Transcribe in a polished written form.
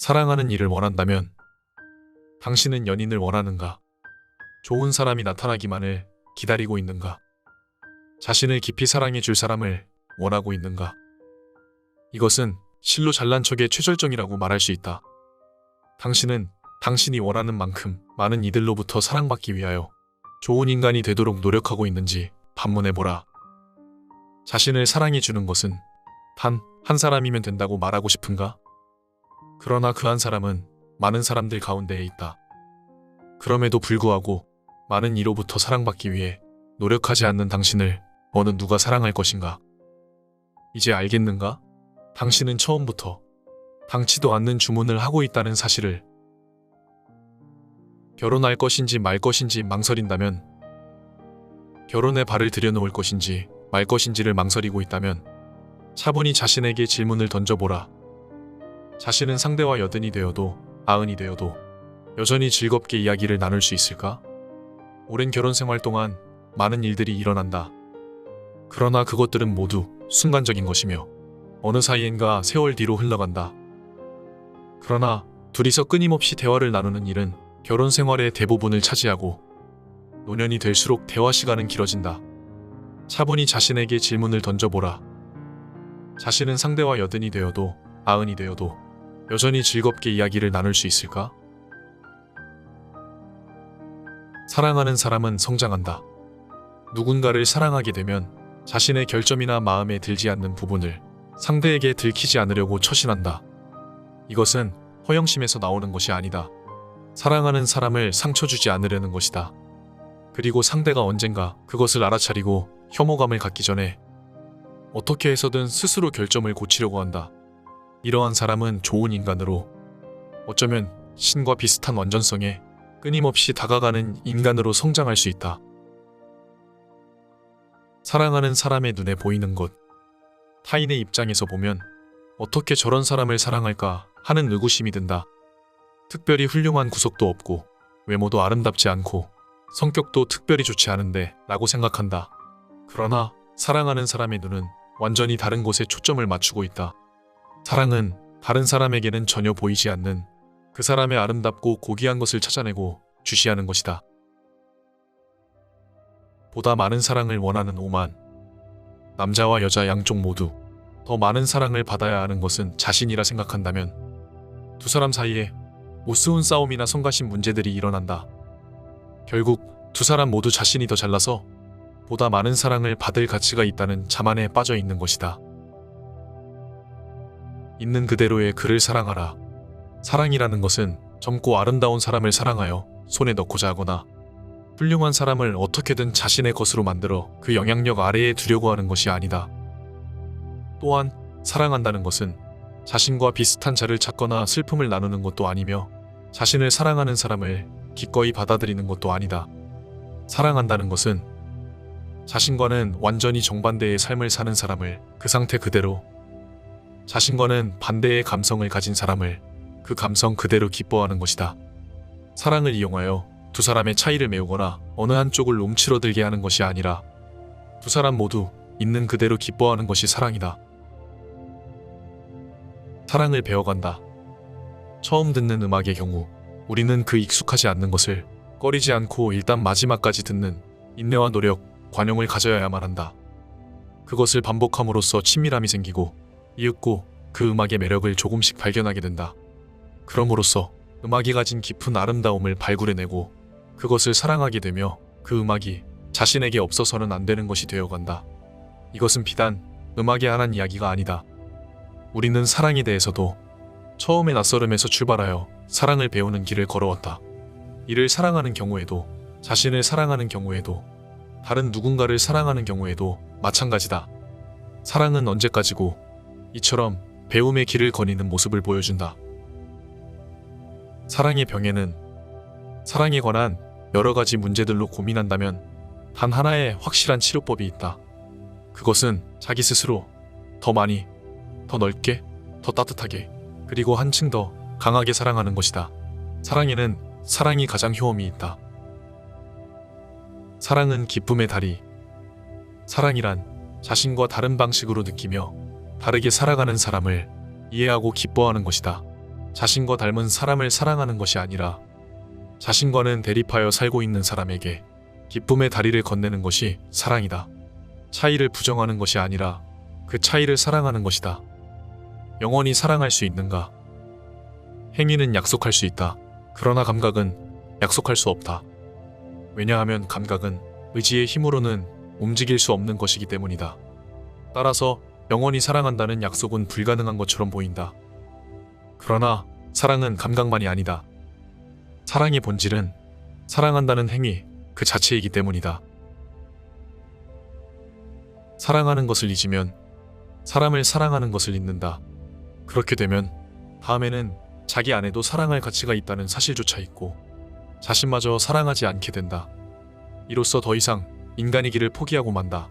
사랑하는 이를 원한다면 당신은 연인을 원하는가? 좋은 사람이 나타나기만을 기다리고 있는가? 자신을 깊이 사랑해 줄 사람을 원하고 있는가? 이것은 실로 잘난 척의 최절정이라고 말할 수 있다. 당신은 당신이 원하는 만큼 많은 이들로부터 사랑받기 위하여 좋은 인간이 되도록 노력하고 있는지 반문해보라. 자신을 사랑해 주는 것은 단 한 사람이면 된다고 말하고 싶은가? 그러나 그 한 사람은 많은 사람들 가운데에 있다. 그럼에도 불구하고 많은 이로부터 사랑받기 위해 노력하지 않는 당신을 어느 누가 사랑할 것인가? 이제 알겠는가? 당신은 처음부터 당치도 않는 주문을 하고 있다는 사실을. 결혼할 것인지 말 것인지 망설인다면, 결혼에 발을 들여놓을 것인지 말 것인지를 망설이고 있다면 차분히 자신에게 질문을 던져보라. 자신은 상대와 여든이 되어도 아흔이 되어도 여전히 즐겁게 이야기를 나눌 수 있을까? 오랜 결혼 생활 동안 많은 일들이 일어난다. 그러나 그것들은 모두 순간적인 것이며 어느 사이엔가 세월 뒤로 흘러간다. 그러나 둘이서 끊임없이 대화를 나누는 일은 결혼 생활의 대부분을 차지하고 노년이 될수록 대화 시간은 길어진다. 차분히 자신에게 질문을 던져보라. 자신은 상대와 여든이 되어도 아흔이 되어도 여전히 즐겁게 이야기를 나눌 수 있을까? 사랑하는 사람은 성장한다. 누군가를 사랑하게 되면 자신의 결점이나 마음에 들지 않는 부분을 상대에게 들키지 않으려고 처신한다. 이것은 허영심에서 나오는 것이 아니다. 사랑하는 사람을 상처 주지 않으려는 것이다. 그리고 상대가 언젠가 그것을 알아차리고 혐오감을 갖기 전에 어떻게 해서든 스스로 결점을 고치려고 한다. 이러한 사람은 좋은 인간으로, 어쩌면 신과 비슷한 완전성에 끊임없이 다가가는 인간으로 성장할 수 있다. 사랑하는 사람의 눈에 보이는 것, 타인의 입장에서 보면 어떻게 저런 사람을 사랑할까 하는 의구심이 든다. 특별히 훌륭한 구석도 없고 외모도 아름답지 않고 성격도 특별히 좋지 않은데 라고 생각한다. 그러나 사랑하는 사람의 눈은 완전히 다른 곳에 초점을 맞추고 있다. 사랑은 다른 사람에게는 전혀 보이지 않는 그 사람의 아름답고 고귀한 것을 찾아내고 주시하는 것이다. 보다 많은 사랑을 원하는 오만. 남자와 여자 양쪽 모두 더 많은 사랑을 받아야 하는 것은 자신이라 생각한다면 두 사람 사이에 우스운 싸움이나 성가신 문제들이 일어난다. 결국 두 사람 모두 자신이 더 잘나서 보다 많은 사랑을 받을 가치가 있다는 자만에 빠져 있는 것이다. 있는 그대로의 그를 사랑하라. 사랑이라는 것은 젊고 아름다운 사람을 사랑하여 손에 넣고자 하거나 훌륭한 사람을 어떻게든 자신의 것으로 만들어 그 영향력 아래에 두려고 하는 것이 아니다. 또한 사랑한다는 것은 자신과 비슷한 자를 찾거나 슬픔을 나누는 것도 아니며 자신을 사랑하는 사람을 기꺼이 받아들이는 것도 아니다. 사랑한다는 것은 자신과는 완전히 정반대의 삶을 사는 사람을 그 상태 그대로, 자신과는 반대의 감성을 가진 사람을 그 감성 그대로 기뻐하는 것이다. 사랑을 이용하여 두 사람의 차이를 메우거나 어느 한쪽을 움츠러들게 하는 것이 아니라 두 사람 모두 있는 그대로 기뻐하는 것이 사랑이다. 사랑을 배워간다. 처음 듣는 음악의 경우 우리는 그 익숙하지 않는 것을 꺼리지 않고 일단 마지막까지 듣는 인내와 노력, 관용을 가져야만 한다. 그것을 반복함으로써 친밀함이 생기고 이윽고 그 음악의 매력을 조금씩 발견하게 된다. 그럼으로써 음악이 가진 깊은 아름다움을 발굴해내고 그것을 사랑하게 되며 그 음악이 자신에게 없어서는 안 되는 것이 되어간다. 이것은 비단 음악에 한한 이야기가 아니다. 우리는 사랑에 대해서도 처음에 낯설음에서 출발하여 사랑을 배우는 길을 걸어왔다. 이를 사랑하는 경우에도, 자신을 사랑하는 경우에도, 다른 누군가를 사랑하는 경우에도 마찬가지다. 사랑은 언제까지고 이처럼 배움의 길을 거니는 모습을 보여준다. 사랑의 병에는 사랑에 관한 여러 가지 문제들로 고민한다면 단 하나의 확실한 치료법이 있다. 그것은 자기 스스로 더 많이, 더 넓게, 더 따뜻하게, 그리고 한층 더 강하게 사랑하는 것이다. 사랑에는 사랑이 가장 효험이 있다. 사랑은 기쁨의 다리. 사랑이란 자신과 다른 방식으로 느끼며 다르게 살아가는 사람을 이해하고 기뻐하는 것이다. 자신과 닮은 사람을 사랑하는 것이 아니라 자신과는 대립하여 살고 있는 사람에게 기쁨의 다리를 건네는 것이 사랑이다. 차이를 부정하는 것이 아니라 그 차이를 사랑하는 것이다. 영원히 사랑할 수 있는가? 행위는 약속할 수 있다. 그러나 감각은 약속할 수 없다. 왜냐하면 감각은 의지의 힘으로는 움직일 수 없는 것이기 때문이다. 따라서 영원히 사랑한다는 약속은 불가능한 것처럼 보인다. 그러나 사랑은 감각만이 아니다. 사랑의 본질은 사랑한다는 행위 그 자체이기 때문이다. 사랑하는 것을 잊으면 사람을 사랑하는 것을 잊는다. 그렇게 되면 다음에는 자기 안에도 사랑할 가치가 있다는 사실조차 잊고 자신마저 사랑하지 않게 된다. 이로써 더 이상 인간이기를 포기하고 만다.